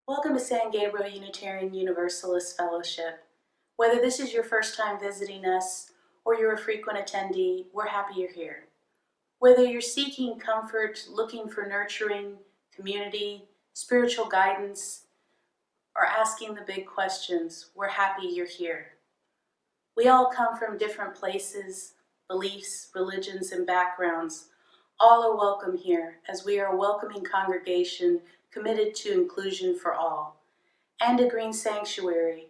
Welcome to San Gabriel Unitarian Universalist Fellowship. Whether this is your first time visiting us or you're a frequent attendee, we're happy you're here. Whether you're seeking comfort, looking for nurturing, community, spiritual guidance, or asking the big questions, we're happy you're here. We all come from different places, beliefs, religions, and backgrounds. All are welcome here, as we are a welcoming congregation committed to inclusion for all, and a green sanctuary,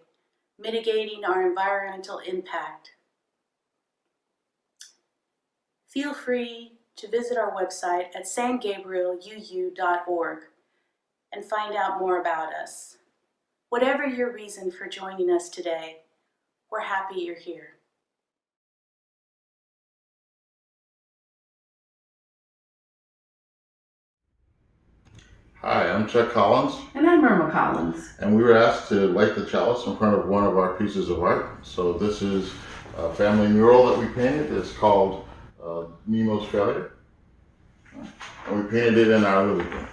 mitigating our environmental impact. Feel free to visit our website at sangabrieluu.org and find out more about us. Whatever your reason for joining us today, we're happy you're here. Hi, I'm Chuck Collins. And I'm Irma Collins. And we were asked to light the chalice in front of one of our pieces of art. So this is a family mural that we painted. It's called Nemo's Failure. And we painted it in our living room.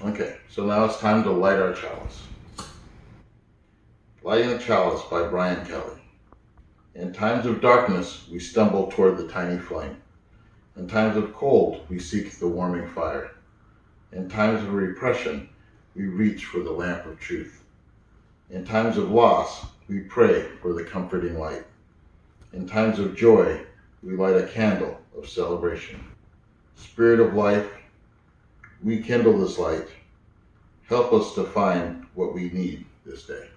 Okay, so now it's time to light our chalice. Lighting the Chalice by Brian Kelly. In times of darkness, we stumble toward the tiny flame. In times of cold, we seek the warming fire. In times of repression, we reach for the lamp of truth. In times of loss, we pray for the comforting light. In times of joy, we light a candle of celebration. Spirit of life, we kindle this light. Help us to find what we need this day.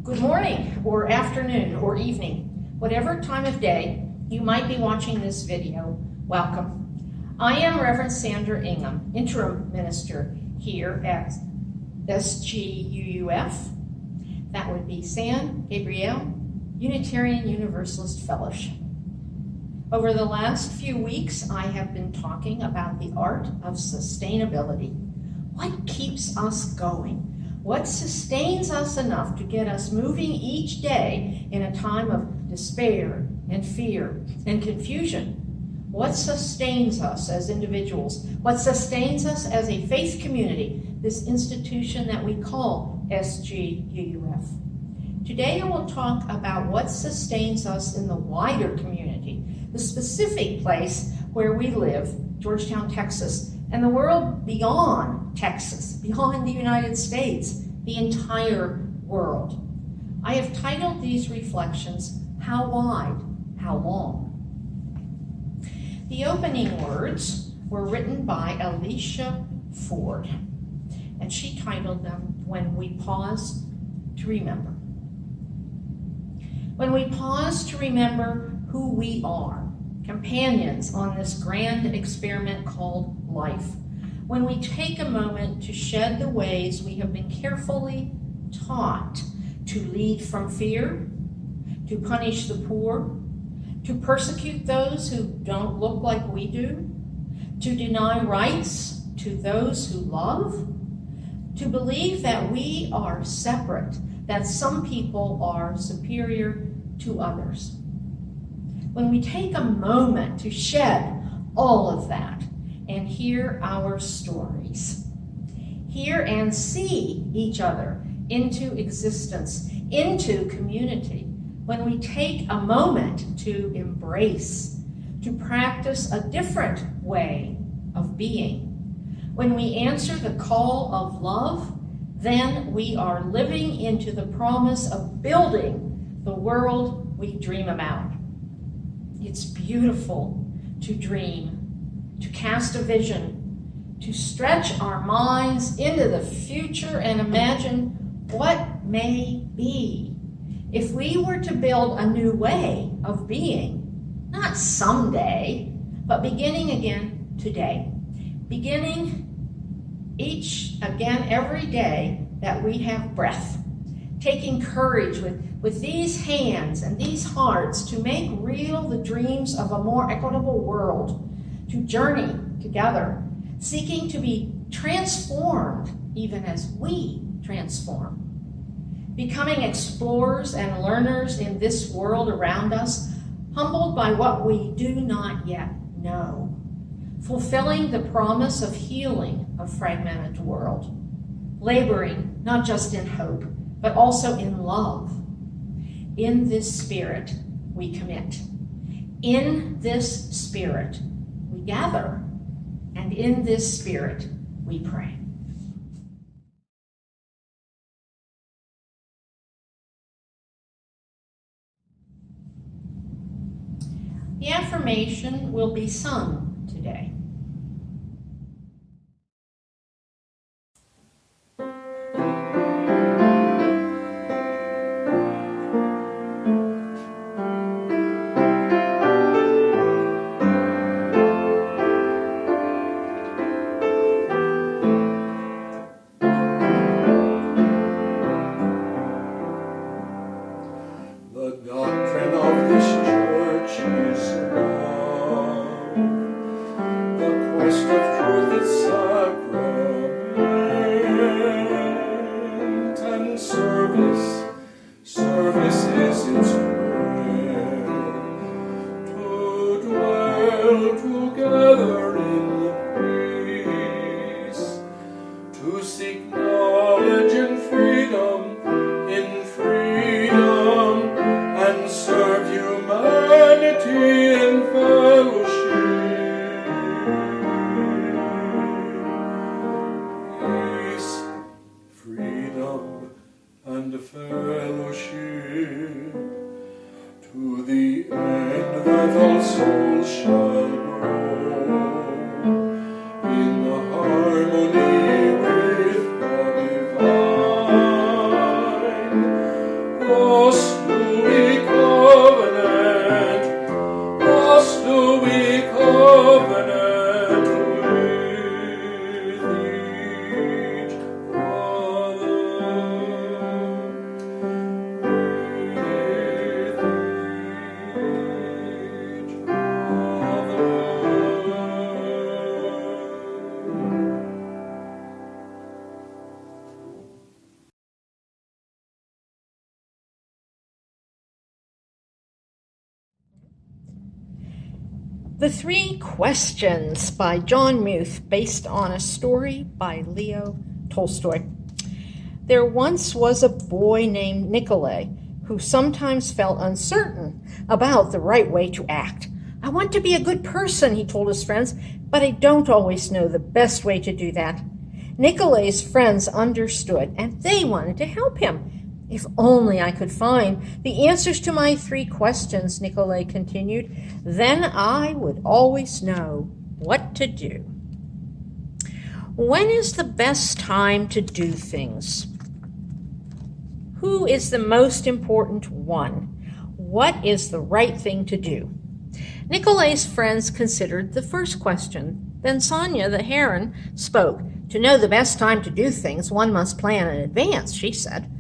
Good morning, or afternoon, or evening. Whatever time of day you might be watching this video, welcome. I am Reverend Sandra Ingham, interim minister here at SGUUF. That would be Gabriel, Unitarian Universalist Fellowship. Over the last few weeks, I have been talking about the art of sustainability. What keeps us going? What sustains us enough to get us moving each day in a time of despair and fear and confusion? What sustains us as individuals? What sustains us as a faith community, this institution that we call SGUUF? Today I will talk about what sustains us in the wider community, the specific place where we live, Georgetown, Texas, and the world beyond Texas, beyond the United States, the entire world. I have titled these reflections, How Wide, How Long? The opening words were written by Alicia Ford, and she titled them, When We Pause to Remember. When we pause to remember who we are, companions on this grand experiment called life, when we take a moment to shed the ways we have been carefully taught to lead from fear, to punish the poor, to persecute those who don't look like we do, to deny rights to those who love, to believe that we are separate, that some people are superior to others. When we take a moment to shed all of that and hear our stories, hear and see each other into existence, into community, when we take a moment to embrace, to practice a different way of being, when we answer the call of love, then we are living into the promise of building the world we dream about. It's beautiful to dream, to cast a vision, to stretch our minds into the future and imagine what may be if we were to build a new way of being, not someday, but beginning again today. Beginning every day that we have breath. Taking courage with these hands and these hearts to make real the dreams of a more equitable world, to journey together, seeking to be transformed even as we transform. Becoming explorers and learners in this world around us, humbled by what we do not yet know. Fulfilling the promise of healing a fragmented world. Laboring not just in hope, but also in love. In this spirit, we commit. In this spirit, we gather. And in this spirit, we pray. The affirmation will be sung today. The Three Questions by John Muth, based on a story by Leo Tolstoy. There once was a boy named Nikolai who sometimes felt uncertain about the right way to act. I want to be a good person, he told his friends, but I don't always know the best way to do that. Nikolai's friends understood, and they wanted to help him. If only I could find the answers to my 3 questions, Nikolai continued, then I would always know what to do. When is the best time to do things? Who is the most important one? What is the right thing to do? Nikolai's friends considered the first question. Then Sonia, the heron, spoke. To know the best time to do things, one must plan in advance, she said.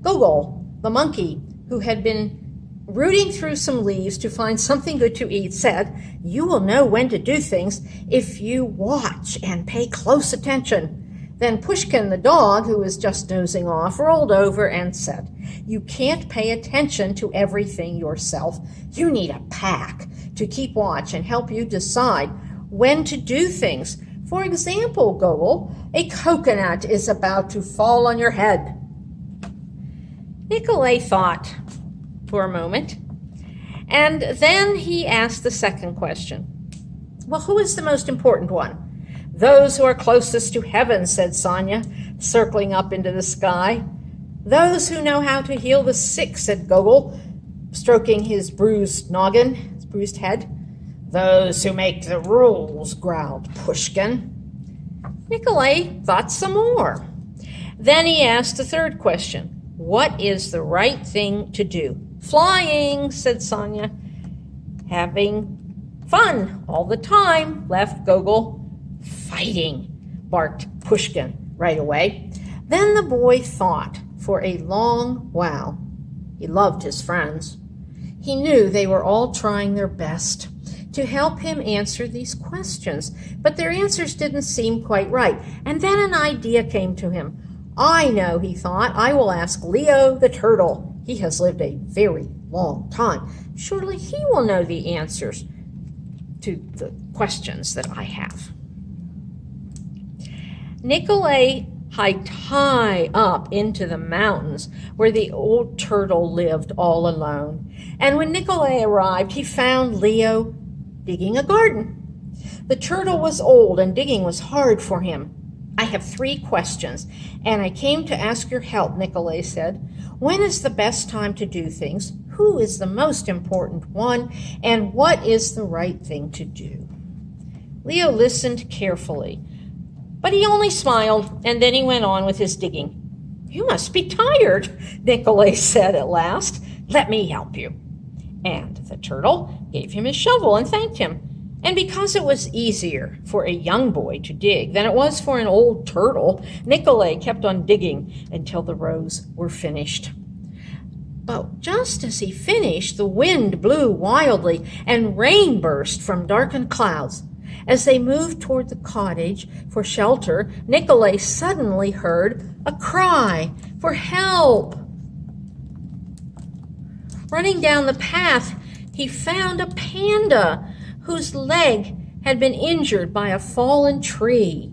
Gogol, the monkey, who had been rooting through some leaves to find something good to eat, said, you will know when to do things if you watch and pay close attention. Then Pushkin, the dog, who was just dozing off, rolled over and said, you can't pay attention to everything yourself. You need a pack to keep watch and help you decide when to do things. For example, Gogol, a coconut is about to fall on your head. Nikolai thought for a moment, and then he asked the second question. Well, who is the most important one? Those who are closest to heaven, said Sonia, circling up into the sky. Those who know how to heal the sick, said Gogol, stroking his bruised noggin, his bruised head. Those who make the rules, growled Pushkin. Nikolai thought some more. Then he asked the third question. What is the right thing to do? Flying, said Sonia. Having fun all the time, left Gogol. Fighting, barked Pushkin right away. Then the boy thought for a long while. He loved his friends. He knew they were all trying their best to help him answer these questions, but their answers didn't seem quite right. And then an idea came to him. I know, he thought, I will ask Leo the turtle. He has lived a very long time. Surely he will know the answers to the questions that I have. Nikolai hiked high up into the mountains where the old turtle lived all alone. And when Nikolai arrived, he found Leo digging a garden. The turtle was old and digging was hard for him. I have 3 questions, and I came to ask your help, Nikolai said. When is the best time to do things? Who is the most important one? And what is the right thing to do? Leo listened carefully, but he only smiled, and then he went on with his digging. You must be tired, Nikolai said at last. Let me help you. And the turtle gave him his shovel and thanked him. And because it was easier for a young boy to dig than it was for an old turtle, Nikolai kept on digging until the rows were finished. But just as he finished, the wind blew wildly and rain burst from darkened clouds. As they moved toward the cottage for shelter, Nikolai suddenly heard a cry for help. Running down the path, he found a panda whose leg had been injured by a fallen tree.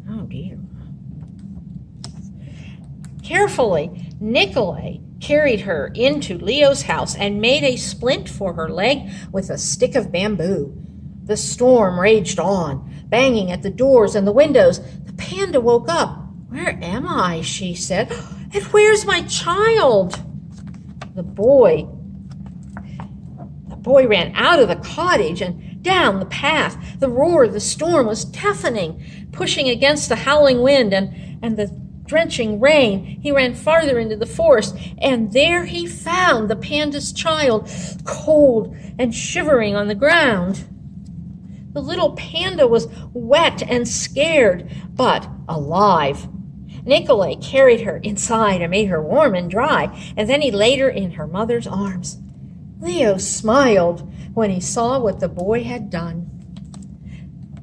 Oh, dear. Carefully, Nikolai carried her into Leo's house and made a splint for her leg with a stick of bamboo. The storm raged on, banging at the doors and the windows. The panda woke up. Where am I? She said. And where's my child? The boy ran out of the cottage and down the path. The roar of the storm was deafening, pushing against the howling wind and the drenching rain. He ran farther into the forest, and there he found the panda's child, cold and shivering on the ground. The little panda was wet and scared, but alive. Nikolai carried her inside and made her warm and dry, and then he laid her in her mother's arms. Leo smiled when he saw what the boy had done.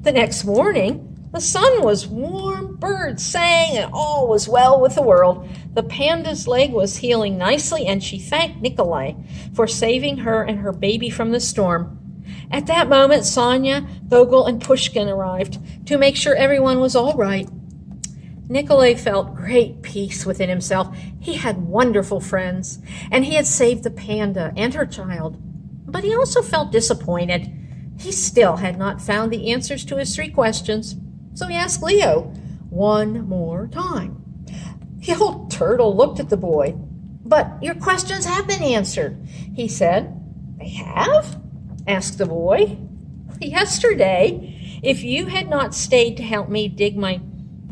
The next morning, the sun was warm, birds sang, and all was well with the world. The panda's leg was healing nicely, and she thanked Nikolai for saving her and her baby from the storm. At that moment, Sonia, Vogel, and Pushkin arrived to make sure everyone was all right. Nikolai felt great peace within himself. He had wonderful friends, and he had saved the panda and her child. But he also felt disappointed. He still had not found the answers to his 3 questions, so he asked Leo one more time. The old turtle looked at the boy. "But your questions have been answered," he said. "They have?" asked the boy. "Yesterday, if you had not stayed to help me dig my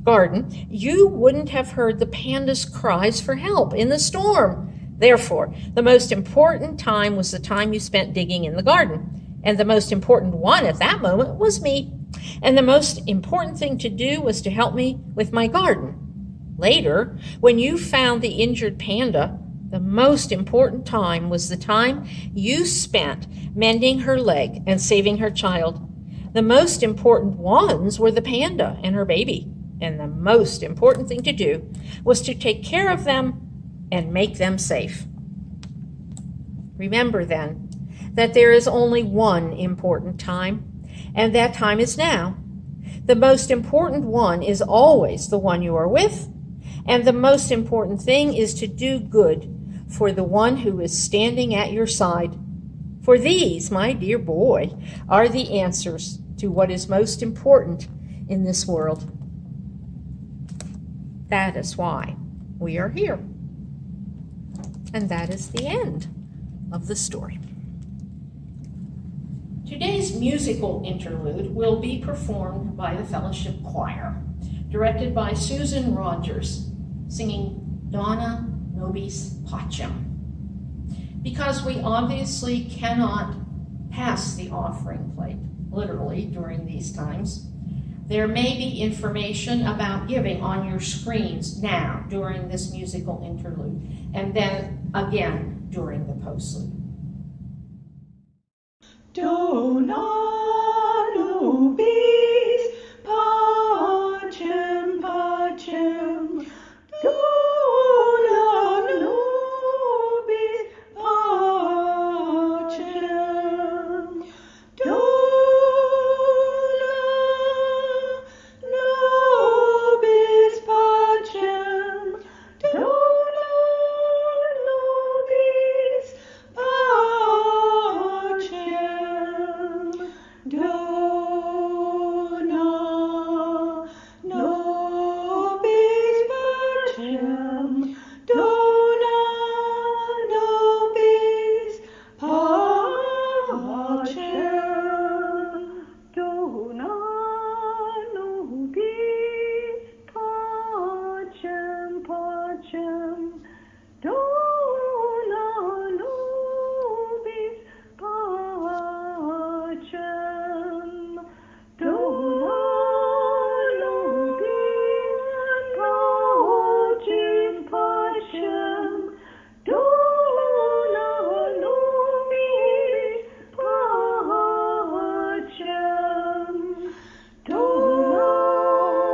garden, you wouldn't have heard the panda's cries for help in the storm. Therefore, the most important time was the time you spent digging in the garden. And the most important one at that moment was me. And the most important thing to do was to help me with my garden. Later, when you found the injured panda, the most important time was the time you spent mending her leg and saving her child. The most important ones were the panda and her baby. And the most important thing to do was to take care of them and make them safe. Remember then that there is only one important time, and that time is now. The most important one is always the one you are with, and the most important thing is to do good for the one who is standing at your side. For these, my dear boy, are the answers to what is most important in this world. That is why we are here. And that is the end of the story. Today's musical interlude will be performed by the Fellowship Choir, directed by Susan Rogers, singing Dona Nobis Pacem. Because we obviously cannot pass the offering plate, literally, during these times, there may be information about giving on your screens now during this musical interlude, and then again during the postlude. Dona nobis pacem, pacem. Dona nobis pacem. Dona nobis pacem. Dona nobis pacem. Dona nobis pacem. Dona nobis pacem. Dona nobis pacem, pacem. Dona nobis pacem. Dona nobis pacem, pacem. Dona nobis pacem. Dona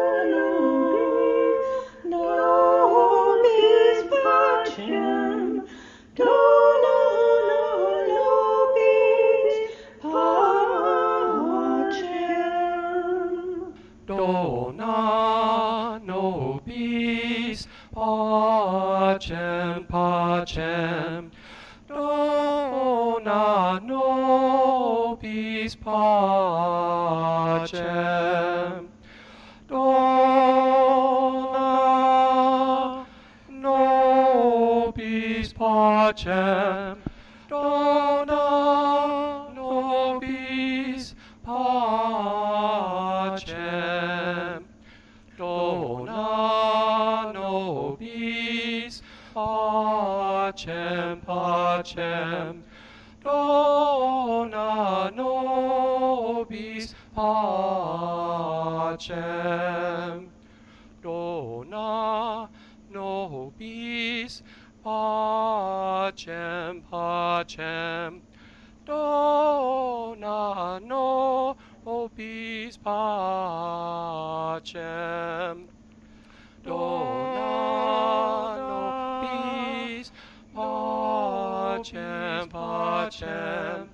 nobis pacem. Dona nobis pacem. Dona nobis pacem, pacem. Dona nobis pacem. Dona nobis pacem. Dona nobis pacem. Dona nobis pacem, pacem. Dona nobis pacem. Dona nobis pacem, pacem. Dona nobis pacem. Dona nobis pacem, pacem.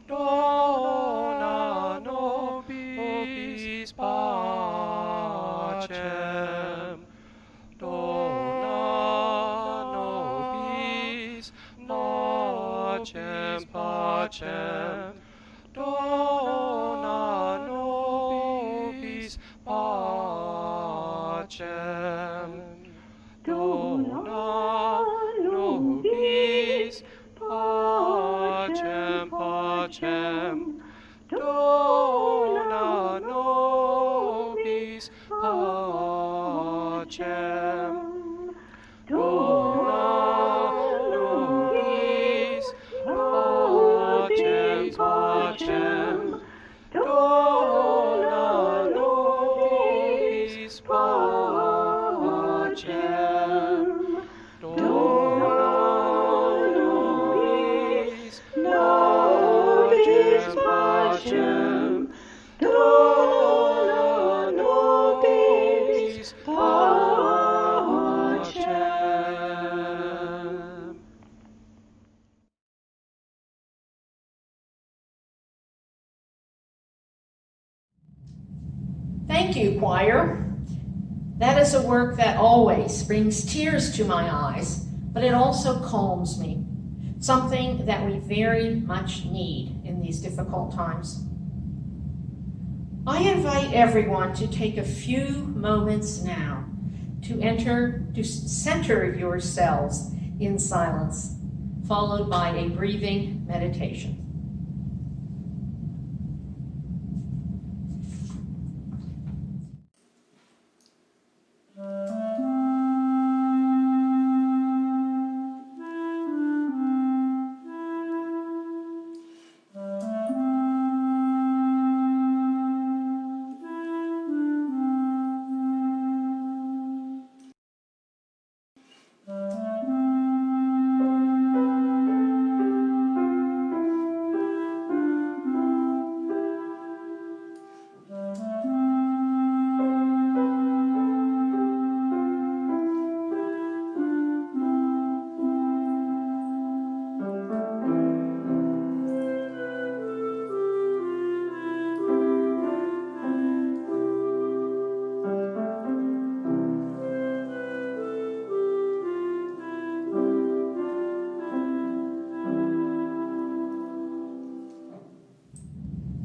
Dona pacem, pacem, dona nobis pacem, dona nobis pacem, pacem, dona nobis pacem, dona nobis pacem, pacem, dona nobis pacem, dona nobis pacem, dona nobis pacem. Thank you, choir. That is a work that always brings tears to my eyes, but it also calms me, something that we very much need in these difficult times. I invite everyone to take a few moments now to center yourselves in silence, followed by a breathing meditation.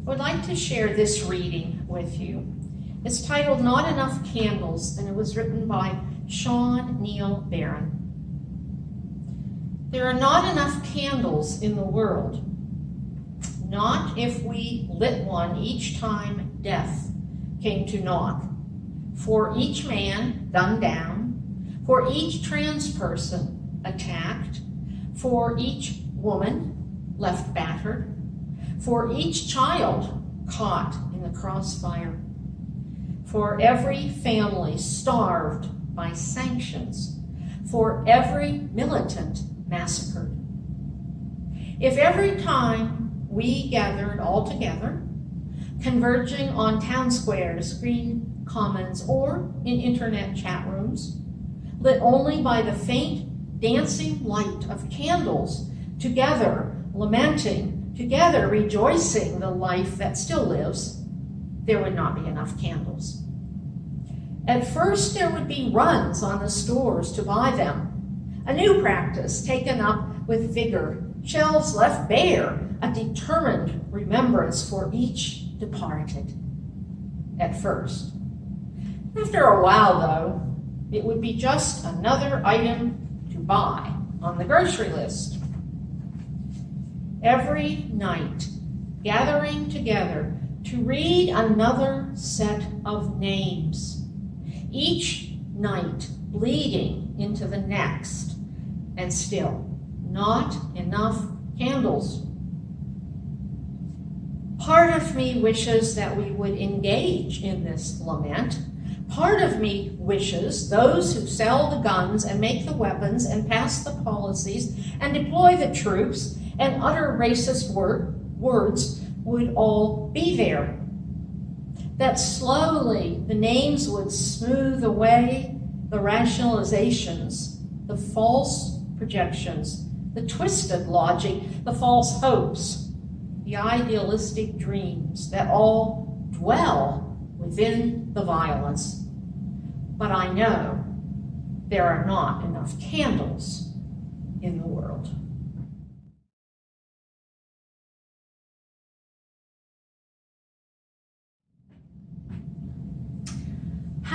I would like to share this reading with you. It's titled Not Enough Candles, and it was written by Sean Neil Barron. There are not enough candles in the world, not if we lit one each time death came to knock, for each man gunned down, for each trans person attacked, for each woman left battered, for each child caught in the crossfire, for every family starved by sanctions, for every militant massacred. If every time we gathered all together, converging on town squares, green commons, or in internet chat rooms, lit only by the faint dancing light of candles, together lamenting, together rejoicing the life that still lives, there would not be enough candles. At first, there would be runs on the stores to buy them, a new practice taken up with vigor, shelves left bare, a determined remembrance for each departed. At first. After a while, though, it would be just another item to buy on the grocery list. Every night, gathering together to read another set of names, each night bleeding into the next, and still not enough candles. Part of me wishes that we would engage in this lament. Part of me wishes those who sell the guns and make the weapons and pass the policies and deploy the troops and utter racist words would all be there. That slowly the names would smooth away the rationalizations, the false projections, the twisted logic, the false hopes, the idealistic dreams that all dwell within the violence. But I know there are not enough candles in the world.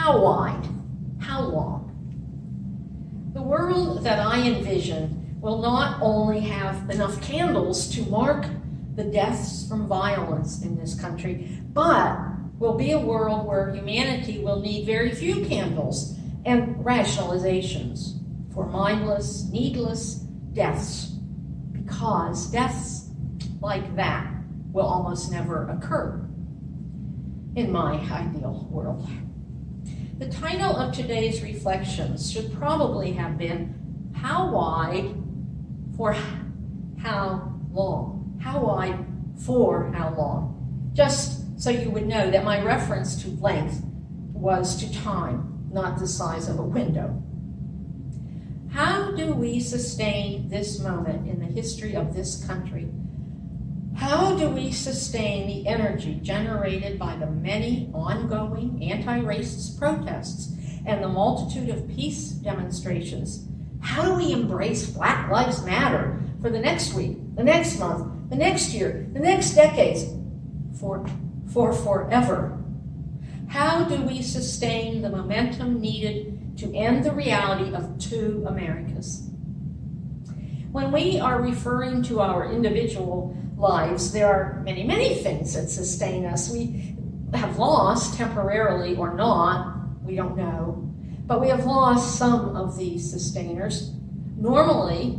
How wide? How long? The world that I envision will not only have enough candles to mark the deaths from violence in this country, but will be a world where humanity will need very few candles and rationalizations for mindless, needless deaths, because deaths like that will almost never occur in my ideal world. The title of today's reflections should probably have been, How Wide for How Long? How wide for how long? Just so you would know that my reference to length was to time, not the size of a window. How do we sustain this moment in the history of this country? How do we sustain the energy generated by the many ongoing anti-racist protests and the multitude of peace demonstrations? How do we embrace Black Lives Matter for the next week, the next month, the next year, the next decades, for forever? How do we sustain the momentum needed to end the reality of two Americas? When we are referring to our individual lives, there are many, many things that sustain us. We have lost, temporarily or not, we don't know, but we have lost some of these sustainers. Normally,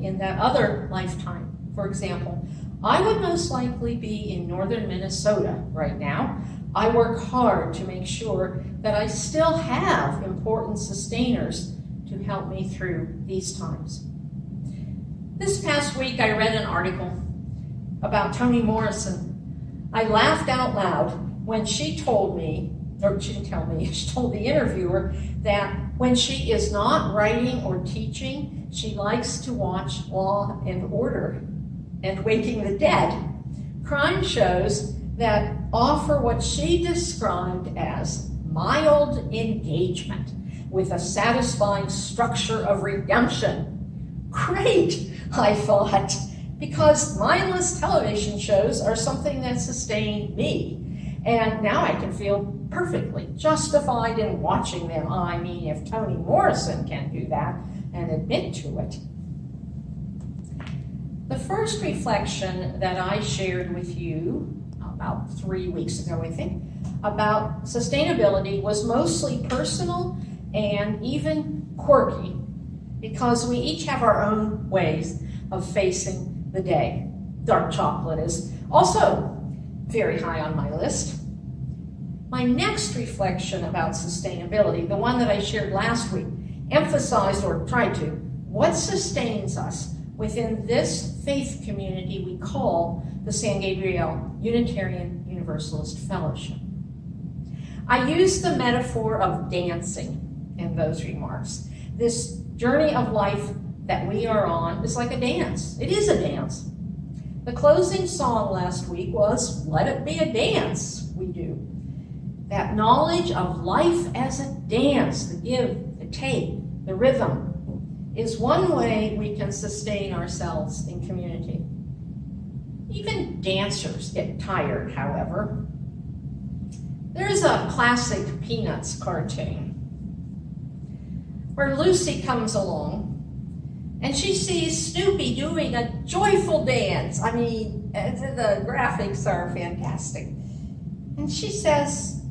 in that other lifetime, for example, I would most likely be in northern Minnesota right now. I work hard to make sure that I still have important sustainers to help me through these times. This past week, I read an article about Toni Morrison. I laughed out loud when she told me, or she didn't tell me, she told the interviewer that when she is not writing or teaching, she likes to watch Law and Order and Waking the Dead, crime shows that offer what she described as mild engagement with a satisfying structure of redemption. Great, I thought, because mindless television shows are something that sustain me. And now I can feel perfectly justified in watching them. I mean, if Toni Morrison can do that and admit to it. The first reflection that I shared with you about 3 weeks ago, I think, about sustainability was mostly personal and even quirky, because we each have our own ways of facing the day. Dark chocolate is also very high on my list. My next reflection about sustainability, the one that I shared last week, emphasized, or tried to, what sustains us within this faith community we call the San Gabriel Unitarian Universalist Fellowship. I used the metaphor of dancing in those remarks. This journey of life that we are on is like a dance. It is a dance. The closing song last week was Let It Be a Dance, we do. That knowledge of life as a dance, the give, the take, the rhythm, is one way we can sustain ourselves in community. Even dancers get tired, however. There's a classic Peanuts cartoon where Lucy comes along and she sees Snoopy doing a joyful dance. I mean, the graphics are fantastic. And she says,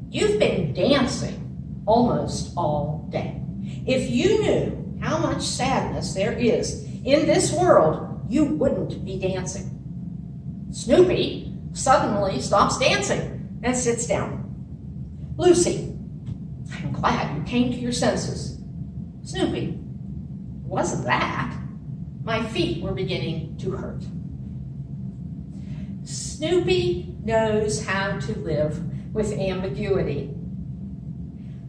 "You've been dancing almost all day. If you knew how much sadness there is in this world, you wouldn't be dancing." Snoopy suddenly stops dancing and sits down. "Lucy, I'm glad you came to your senses." "Snoopy, wasn't that? My feet were beginning to hurt." Snoopy knows how to live with ambiguity.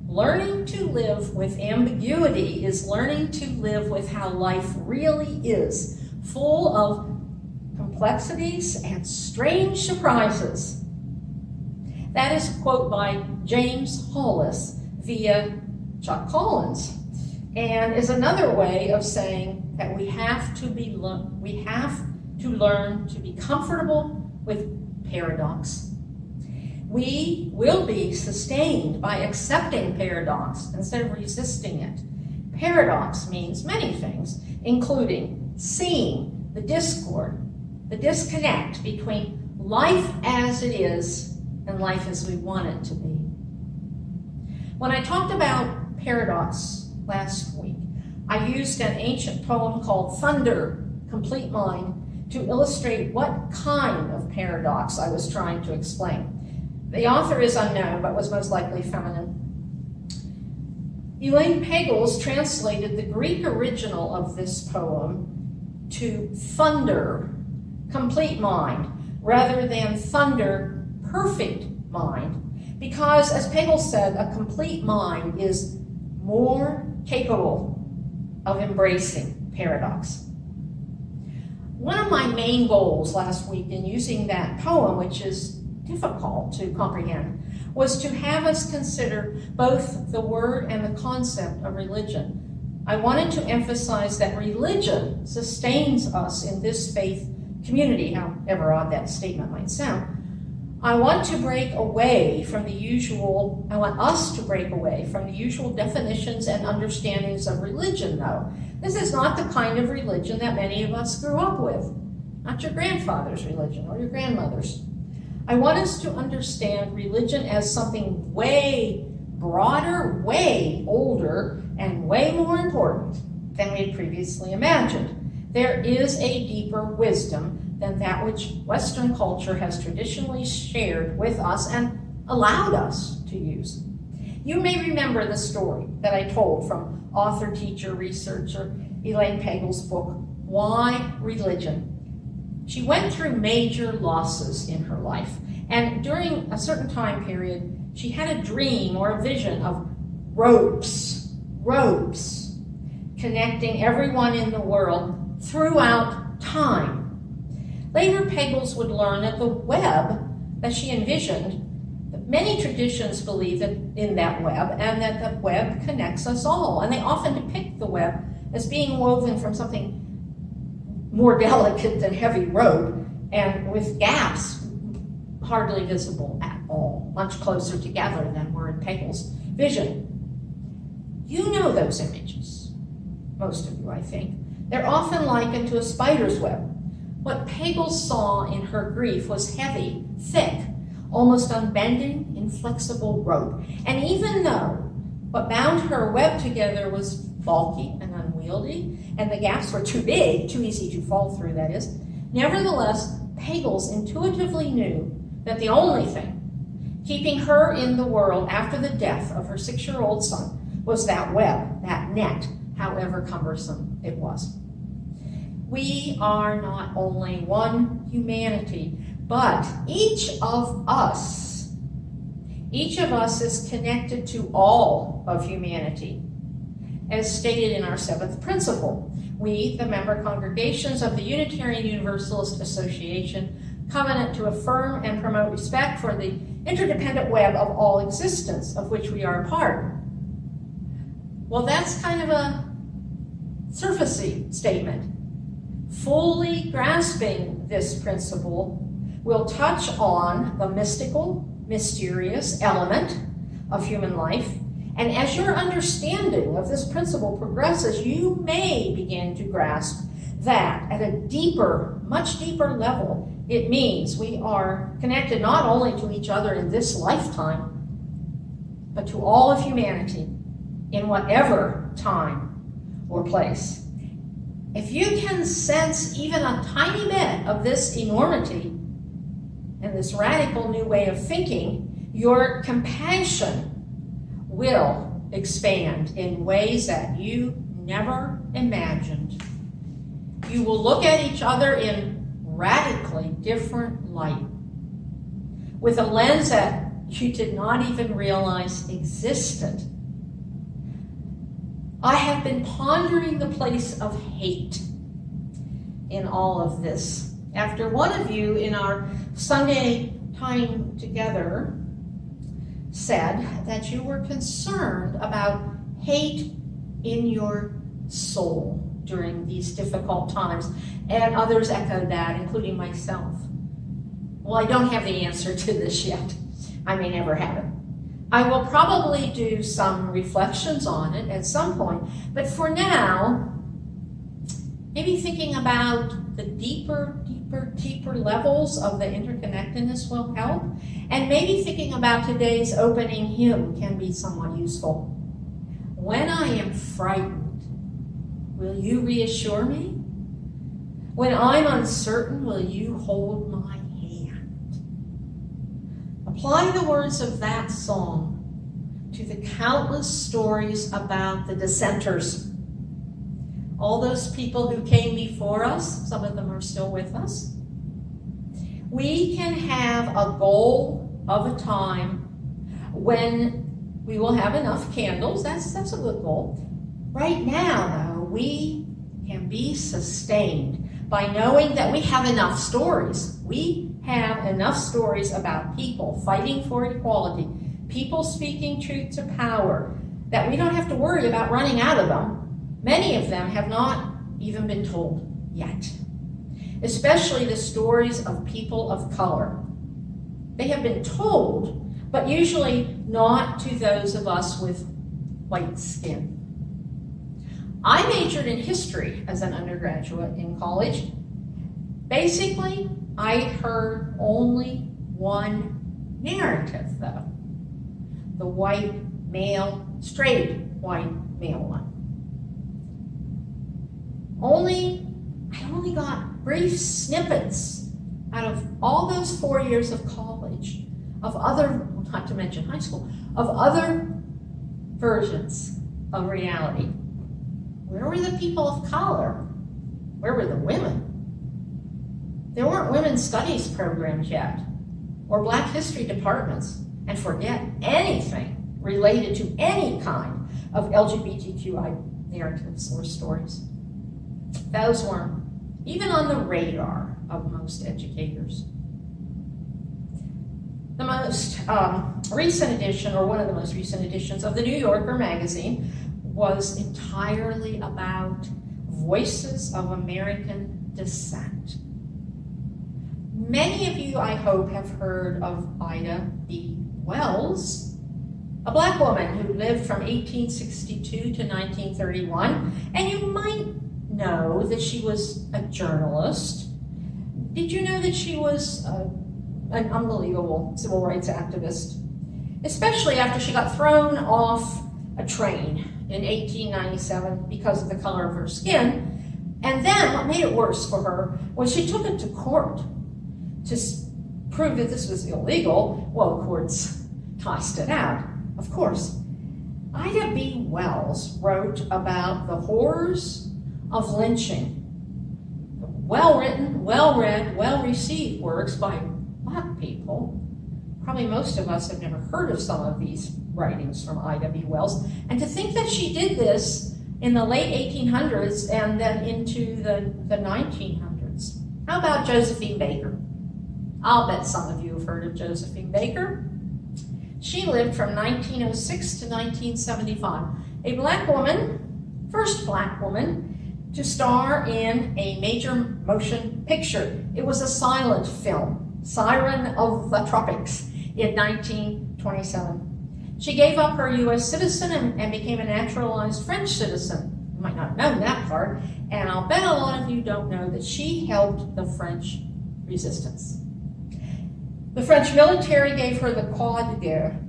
Learning to live with ambiguity is learning to live with how life really is, full of complexities and strange surprises. That is a quote by James Hollis via Chuck Collins, and is another way of saying that we have to learn to be comfortable with paradox. We will be sustained by accepting paradox instead of resisting it. Paradox means many things, including seeing the discord, the disconnect between life as it is and life as we want it to be. When I talked about paradox last week, I used an ancient poem called Thunder, Complete Mind, to illustrate what kind of paradox I was trying to explain. The author is unknown, but was most likely feminine. Elaine Pagels translated the Greek original of this poem to thunder, complete mind, rather than thunder, perfect mind, because, as Pagels said, a complete mind is more capable of embracing paradox. One of my main goals last week in using that poem, which is difficult to comprehend, was to have us consider both the word and the concept of religion. I wanted to emphasize that religion sustains us in this faith community, however odd that statement might sound. I want us to break away from the usual definitions and understandings of religion, though. This is not the kind of religion that many of us grew up with. Not your grandfather's religion or your grandmother's. I want us to understand religion as something way broader, way older, and way more important than we had previously imagined. There is a deeper wisdom than that which Western culture has traditionally shared with us and allowed us to use. You may remember the story that I told from author, teacher, researcher Elaine Pagels' book, Why Religion? She went through major losses in her life, and during a certain time period, she had a dream or a vision of ropes, connecting everyone in the world throughout time. Later, Pagels would learn that the web that she envisioned, many traditions believe that in that web, and that the web connects us all, and they often depict the web as being woven from something more delicate than heavy rope, and with gaps hardly visible at all, much closer together than were in Pagels' vision. You know those images, most of you, I think. They're often likened to a spider's web. What Pagels saw in her grief was heavy, thick, almost unbending, inflexible rope. And even though what bound her web together was bulky and unwieldy, and the gaps were too big, too easy to fall through, that is, nevertheless, Pagels intuitively knew that the only thing keeping her in the world after the death of her 6-year-old son was that web, that net, however cumbersome it was. We are not only one humanity, but each of us is connected to all of humanity. As stated in our 7th principle, we, the member congregations of the Unitarian Universalist Association, covenant to affirm and promote respect for the interdependent web of all existence of which we are a part. Well, that's kind of a surfacey statement. Fully grasping this principle will touch on the mystical, mysterious element of human life. And as your understanding of this principle progresses, you may begin to grasp that at a deeper, much deeper level, it means we are connected not only to each other in this lifetime, but to all of humanity in whatever time or place. If you can sense even a tiny bit of this enormity and this radical new way of thinking, your compassion will expand in ways that you never imagined. You will look at each other in radically different light, with a lens that you did not even realize existed. I have been pondering the place of hate in all of this. After one of you in our Sunday time together said that you were concerned about hate in your soul during these difficult times, and others echoed that, including myself. Well, I don't have the answer to this yet, I may never have it. I will probably do some reflections on it at some point, but for now, maybe thinking about the deeper levels of the interconnectedness will help, and maybe thinking about today's opening hymn can be somewhat useful. When I am frightened, will you reassure me? When I'm uncertain, will you hold my hand? Apply the words of that song to the countless stories about the dissenters. All those people who came before us, some of them are still with us. We can have a goal of a time when we will have enough candles. That's a good goal. Right now, though, we can be sustained by knowing that we have enough stories. We have enough stories about people fighting for equality, people speaking truth to power, that we don't have to worry about running out of them. Many of them have not even been told yet, especially the stories of people of color. They have been told, but usually not to those of us with white skin. I majored in history as an undergraduate in college. Basically, I heard only one narrative, though. The white male, straight white male one. I only got brief snippets out of all those 4 years of college, of other, not to mention high school, of other versions of reality. Where were the people of color? Where were the women? There weren't women's studies programs yet, or Black history departments, and forget anything related to any kind of LGBTQI narratives or stories. Those weren't even on the radar of most educators. The most recent edition, or one of the most recent editions of the New Yorker magazine, was entirely about voices of American dissent. Many of you, I hope, have heard of Ida B. Wells, a Black woman who lived from 1862 to 1931, and you might know that she was a journalist. Did you know that she was an unbelievable civil rights activist, especially after she got thrown off a train in 1897 because of the color of her skin? And then what made it worse for her was she took it to court to prove that this was illegal. Well, the courts tossed it out, of course. Ida B. Wells wrote about the horrors of lynching. Well-written, well-read, well-received works by Black people. Probably most of us have never heard of some of these writings from Ida B. Wells. And to think that she did this in the late 1800s and then into the 1900s. How about Josephine Baker? I'll bet some of you have heard of Josephine Baker. She lived from 1906 to 1975. A Black woman, first Black woman, to star in a major motion picture. It was a silent film, Siren of the Tropics, in 1927. She gave up her U.S. citizen and became a naturalized French citizen. You might not know that part, and I'll bet a lot of you don't know that she helped the French resistance. The French military gave her the Croix de Guerre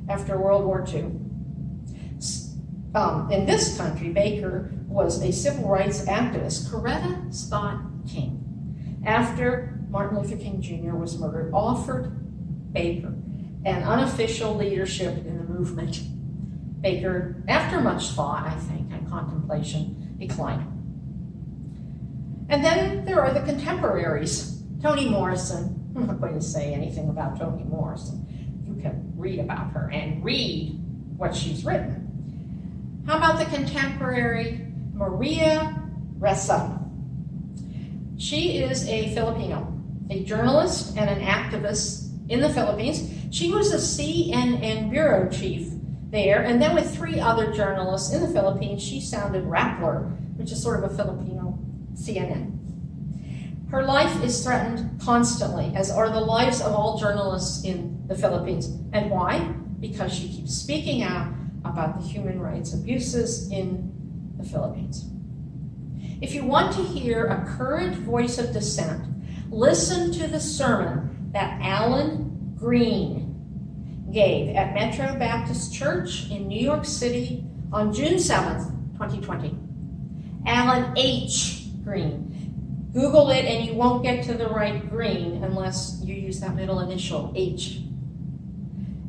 after World War II. In this country, Baker was a civil rights activist. Coretta Scott King, after Martin Luther King Jr. was murdered, offered Baker an unofficial leadership in the movement. Baker, after much thought, I think, and contemplation, declined. And then there are the contemporaries. Toni Morrison. I'm not going to say anything about Toni Morrison. You can read about her and read what she's written. How about the contemporary Marissa? She is a Filipino, a journalist and an activist in the Philippines. She was a CNN bureau chief there, and then with 3 other journalists in the Philippines, she sounded Rappler, which is sort of a Filipino CNN. Her life is threatened constantly, as are the lives of all journalists in the Philippines. And why? Because she keeps speaking out about the human rights abuses in the Philippines. If you want to hear a current voice of dissent, listen to the sermon that Alan Green gave at Metro Baptist Church in New York City on June 7th, 2020. Alan H. Green. Google it and you won't get to the right Green unless you use that middle initial, H.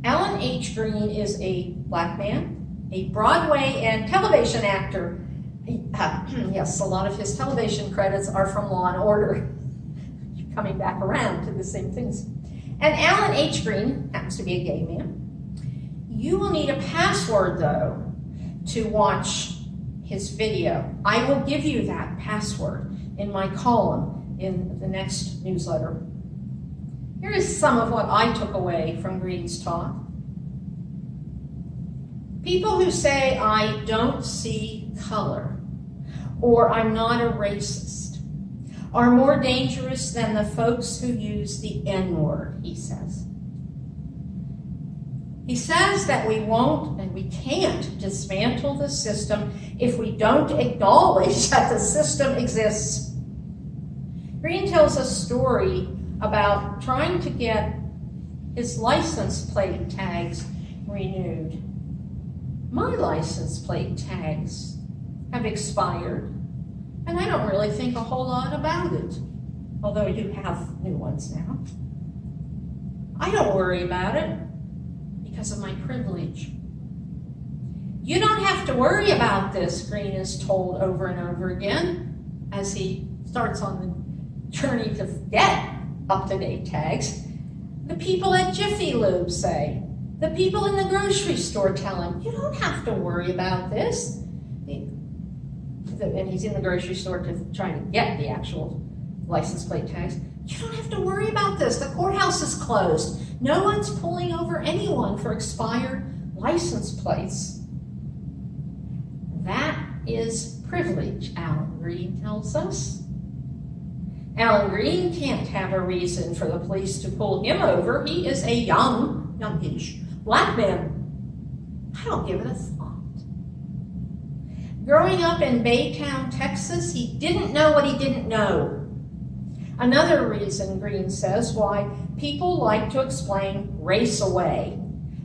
Alan H. Green is a black man, a Broadway and television actor. Yes, a lot of his television credits are from Law and Order. You're coming back around to the same things. And Alan H. Green happens to be a gay man. You will need a password, though, to watch his video. I will give you that password in my column in the next newsletter. Here is some of what I took away from Green's talk. People who say, I don't see color, or I'm not a racist, are more dangerous than the folks who use the N-word, he says. He says that we won't and we can't dismantle the system if we don't acknowledge that the system exists. Green tells a story about trying to get his license plate tags renewed. My license plate tags have expired, and I don't really think a whole lot about it, although I do have new ones now. I don't worry about it because of my privilege. You don't have to worry about this, Green is told over and over again as he starts on the journey to get up-to-date tags. The people at Jiffy Lube say, the people in the grocery store tell him, you don't have to worry about this. And he's in the grocery store to try to get the actual license plate tags. You don't have to worry about this. The courthouse is closed. No one's pulling over anyone for expired license plates. That is privilege, Alan Green tells us. Alan Green can't have a reason for the police to pull him over. He is a youngish black man. I don't give it a thought. Growing up in Baytown, Texas, he didn't know what he didn't know. Another reason, Green says, why people like to explain race away.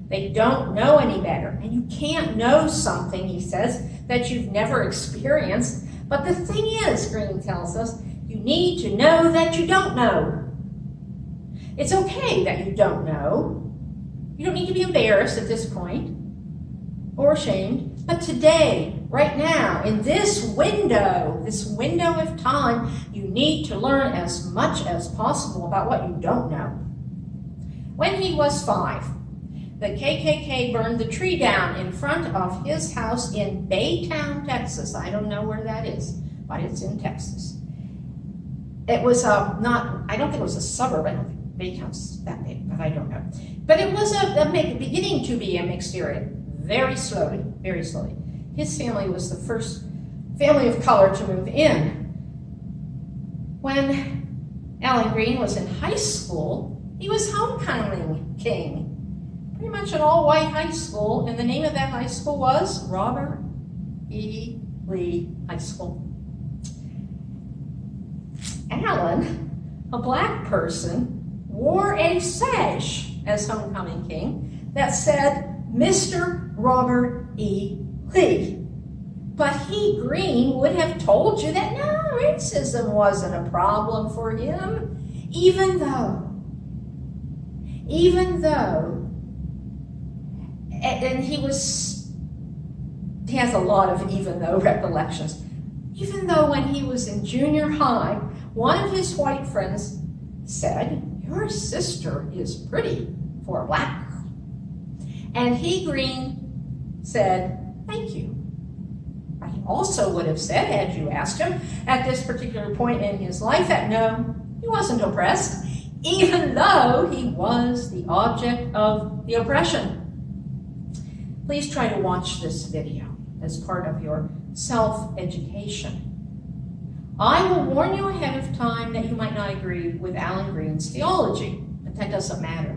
They don't know any better. And you can't know something, he says, that you've never experienced. But the thing is, Green tells us, you need to know that you don't know. It's okay that you don't know. You don't need to be embarrassed at this point or ashamed. But today, right now, in this window of time, you need to learn as much as possible about what you don't know. When he was 5, the KKK burned the tree down in front of his house in Baytown, Texas. I don't know where that is, but it's in Texas. It was I don't think it was a suburb. I don't think Baytown's that big, but I don't know. But it was beginning to be a mixed area, very slowly, very slowly. His family was the first family of color to move in. When Alan Green was in high school, he was homecoming king. Pretty much an all-white high school, and the name of that high school was Robert E. Lee High School. Alan, a black person, wore a sash as homecoming king that said, Mr. Robert E. Lee. But he, Green, would have told you that no, racism wasn't a problem for him, even though, and he has a lot of even though recollections. Even though when he was in junior high, one of his white friends said, your sister is pretty for a black girl. And he, Green, said, thank you. But he also would have said, had you asked him at this particular point in his life, that no, he wasn't oppressed, even though he was the object of the oppression. Please try to watch this video as part of your self-education. I will warn you ahead of time that you might not agree with Alan Green's theology, but that doesn't matter.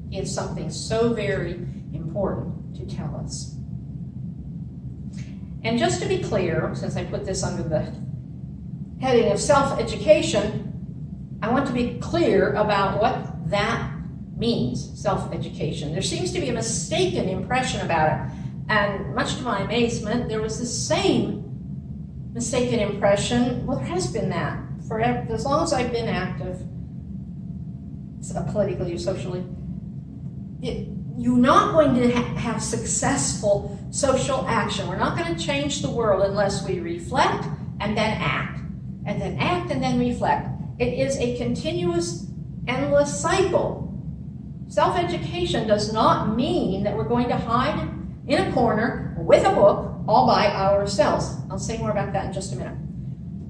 He has something so very important to tell us. And just to be clear, since I put this under the heading of self-education, I want to be clear about what that means, self-education. There seems to be a mistaken impression about it, and much to my amazement, there was the same mistaken impression. Well, there has been that forever, as long as I've been active, politically or socially. You're not going to have successful social action. We're not going to change the world unless we reflect and then act, and then act and then reflect. It is a continuous, endless cycle. Self-education does not mean that we're going to hide in a corner with a book all by ourselves. I'll say more about that in just a minute.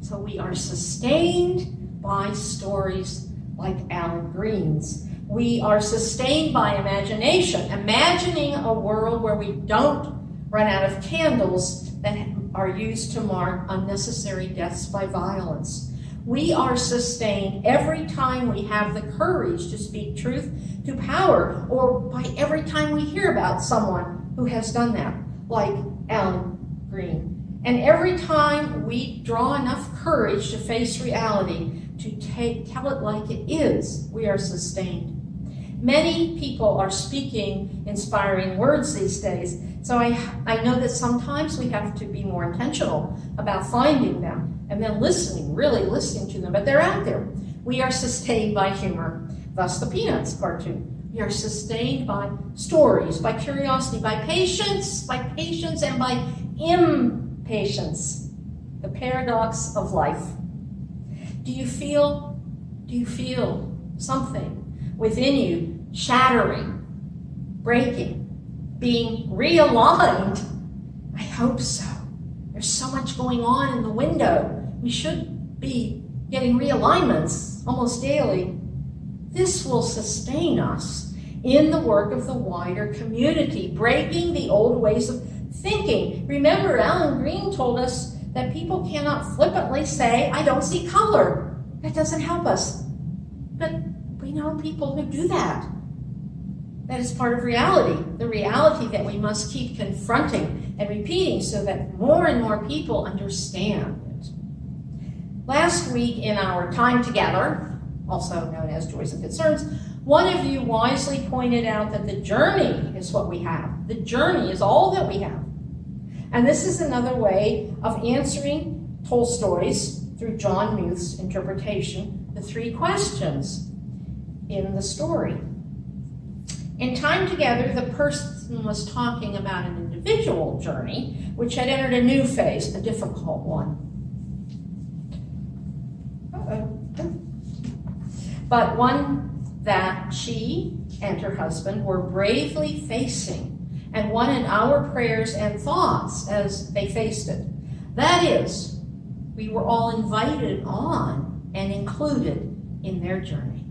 So we are sustained by stories like Alan Green's. We are sustained by imagination, imagining a world where we don't run out of candles that are used to mark unnecessary deaths by violence. We are sustained every time we have the courage to speak truth to power, or by every time we hear about someone who has done that, like Alan Green. And every time we draw enough courage to face reality, to tell it like it is, we are sustained. Many people are speaking inspiring words these days, so I know that sometimes we have to be more intentional about finding them and then listening, really listening to them, but they're out there. We are sustained by humor, thus the Peanuts cartoon. We are sustained by stories, by curiosity, by patience, and by impatience. The paradox of life. Do you feel something within you shattering, breaking, being realigned? I hope so. There's so much going on in the window. We should be getting realignments almost daily. This will sustain us in the work of the wider community, breaking the old ways of thinking. Remember, Alan Green told us that people cannot flippantly say, I don't see color. That doesn't help us. But we know people who do that. That is part of reality, the reality that we must keep confronting and repeating so that more and more people understand it. Last week in our time together, also known as Joys and Concerns, one of you wisely pointed out that the journey is what we have. The journey is all that we have. And this is another way of answering Tolstoy's, through John Muth's interpretation, the three questions in the story. In Time Together, the person was talking about an individual journey, which had entered a new phase, a difficult one. But one that she and her husband were bravely facing, and one in our prayers and thoughts as they faced it. That is, we were all invited on and included in their journey.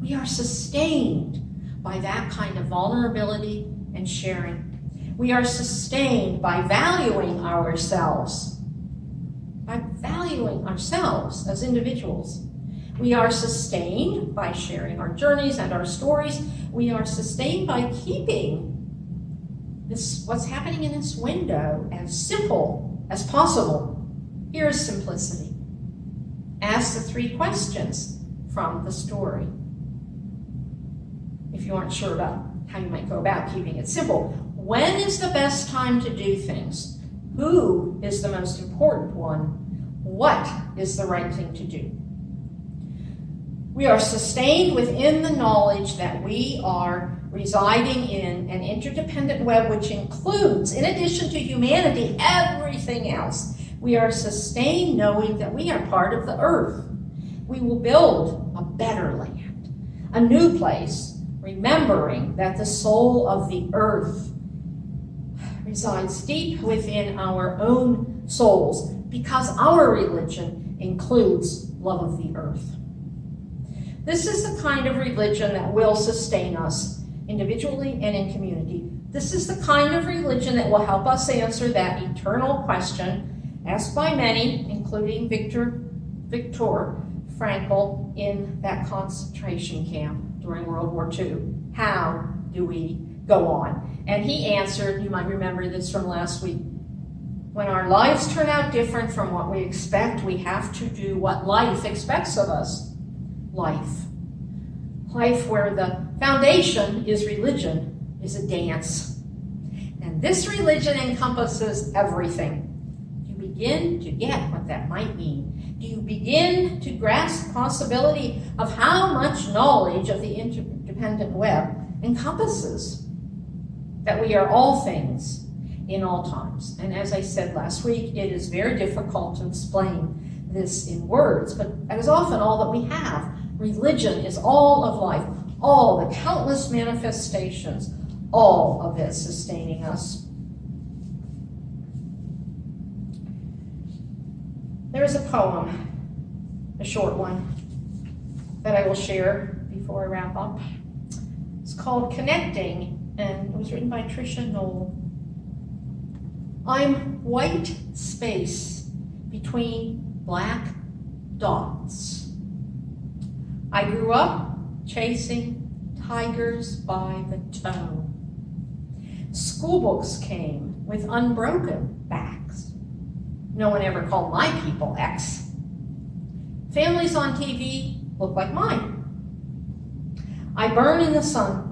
We are sustained by that kind of vulnerability and sharing. We are sustained by valuing ourselves as individuals. We are sustained by sharing our journeys and our stories. We are sustained by keeping what's happening in this window as simple as possible. Here is simplicity. Ask the three questions from the story. If you aren't sure about how you might go about keeping it simple. When is the best time to do things? Who is the most important one? What is the right thing to do? We are sustained within the knowledge that we are residing in an interdependent web which includes, in addition to humanity, everything else. We are sustained knowing that we are part of the earth. We will build a better land, a new place, remembering that the soul of the earth resides deep within our own souls, because our religion includes love of the earth. This is the kind of religion that will sustain us individually and in community. This is the kind of religion that will help us answer that eternal question asked by many, including including Viktor Frankl in that concentration camp during World War II. How do we go on? And he answered, you might remember this from last week, when our lives turn out different from what we expect, we have to do what life expects of us. Life. Life where the foundation is religion, is a dance. And this religion encompasses everything. Do you begin to get what that might mean? Do you begin to grasp the possibility of how much knowledge of the interdependent web encompasses? That we are all things in all times. And as I said last week, it is very difficult to explain this in words, but that is often all that we have. Religion is all of life, all the countless manifestations, all of it sustaining us. There is a poem, a short one, that I will share before I wrap up. It's called Connecting, and it was written by Tricia Knoll. I'm white space between black dots. I grew up chasing tigers by the toe. School books came with unbroken backs. No one ever called my people X. Families on TV look like mine. I burn in the sun.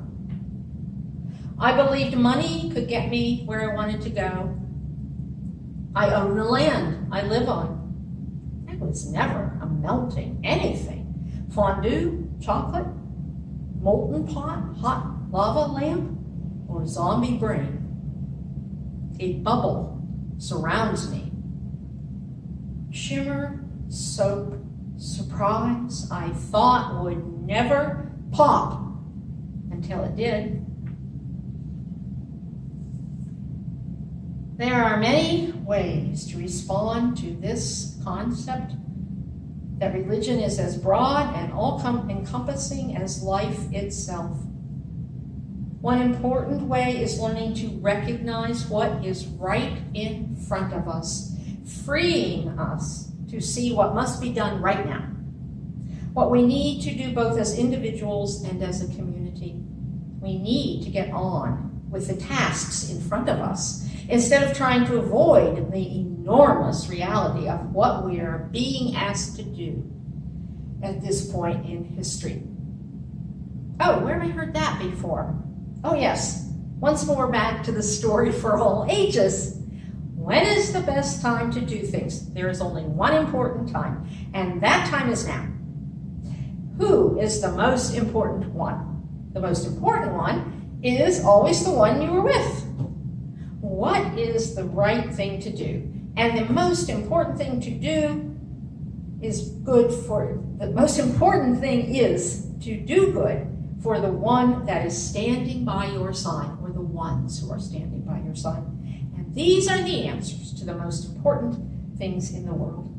I believed money could get me where I wanted to go. I own the land I live on. I was never a melting anything. Fondue, chocolate, molten pot, hot lava lamp, or zombie brain. A bubble surrounds me. Shimmer, soap, surprise, I thought would never pop until it did. There are many ways to respond to this concept that religion is as broad and all-encompassing as life itself. One important way is learning to recognize what is right in front of us, freeing us to see what must be done right now, what we need to do both as individuals and as a community. We need to get on with the tasks in front of us instead of trying to avoid the enormous reality of what we are being asked to do at this point in history. Oh, where have I heard that before? Oh yes, once more back to the story for all ages. When is the best time to do things? There is only one important time, and that time is now. Who is the most important one? The most important one is always the one you were with. What is the right thing to do? And the most important thing to do is the most important thing is to do good for the one that is standing by your side, or the ones who are standing by your side. And these are the answers to the most important things in the world.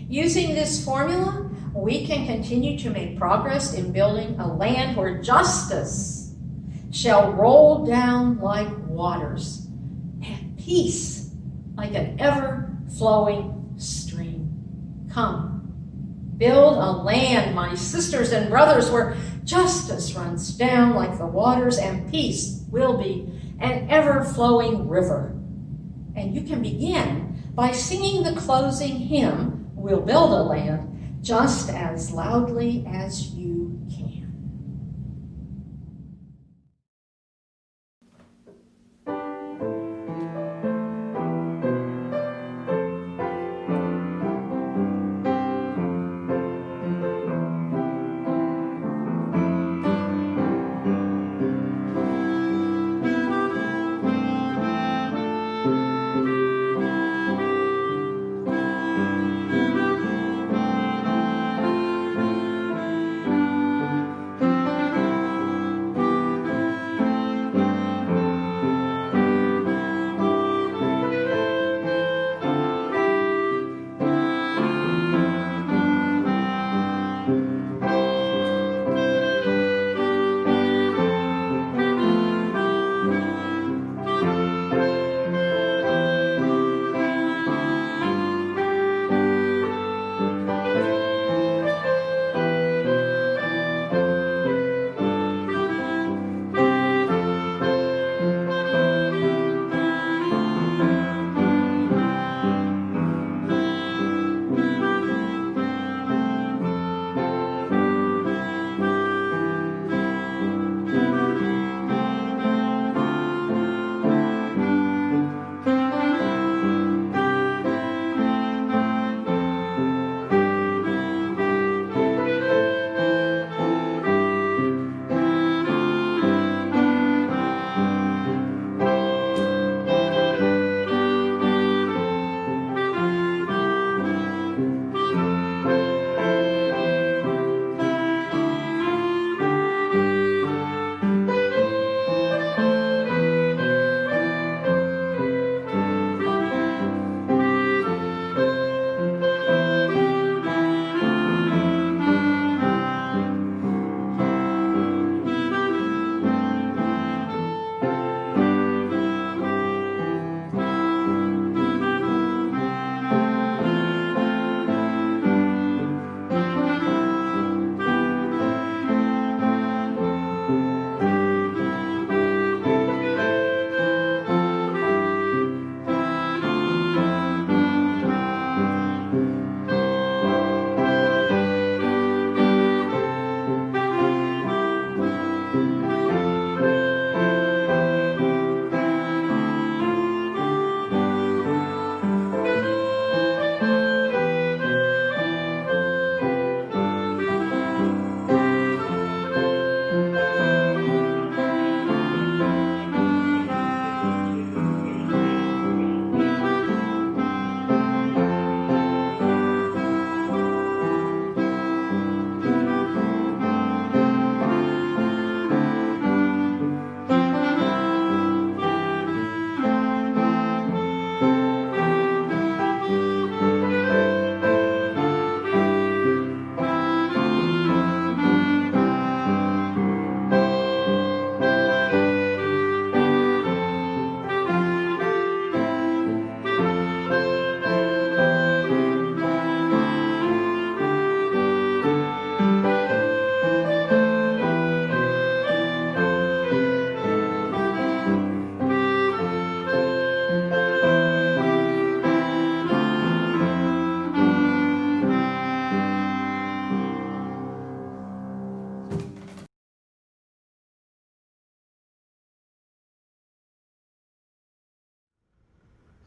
Using this formula, we can continue to make progress in building a land where justice shall roll down like waters, and peace like an ever-flowing stream. Come, build a land, my sisters and brothers, where justice runs down like the waters, and peace will be an ever-flowing river. And you can begin by singing the closing hymn, We'll Build a Land, just as loudly as you can.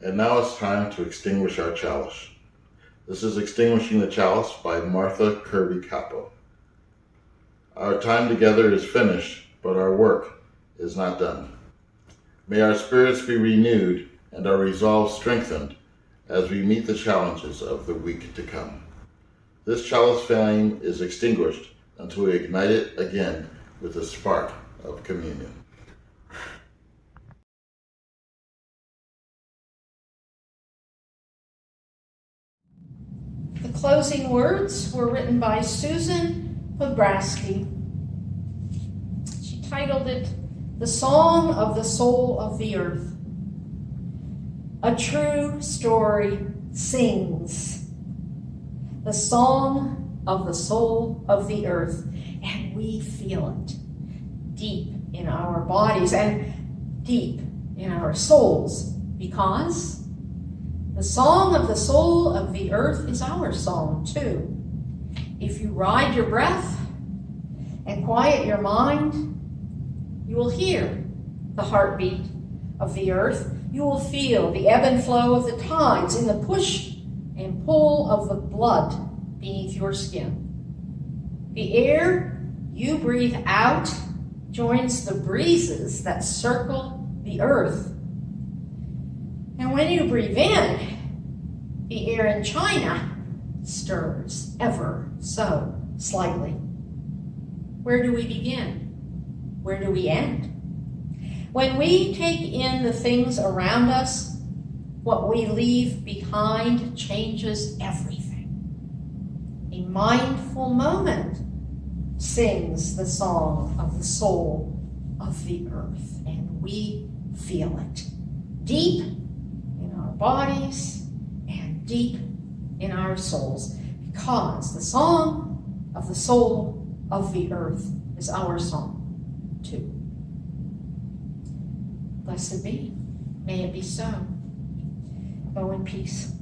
And now it's time to extinguish our chalice. This is Extinguishing the Chalice by Martha Kirby Capo. Our time together is finished, but our work is not done. May our spirits be renewed and our resolve strengthened as we meet the challenges of the week to come. This chalice flame is extinguished until we ignite it again with a spark of communion. The closing words were written by Susan Pobrasky. She titled it, "The Song of the Soul of the Earth." A true story sings the song of the soul of the earth, and we feel it deep in our bodies and deep in our souls, because the song of the soul of the earth is our song too. If you ride your breath and quiet your mind, you will hear the heartbeat of the earth. You will feel the ebb and flow of the tides in the push and pull of the blood beneath your skin. The air you breathe out joins the breezes that circle the earth. And when you breathe in, the air in China stirs ever so slightly. Where do we begin? Where do we end? When we take in the things around us, what we leave behind changes everything. A mindful moment sings the song of the soul of the earth, and we feel it deep in our bodies and deep in our souls, because the song of the soul of the earth is our song too. Blessed be. May it be so. Go in peace.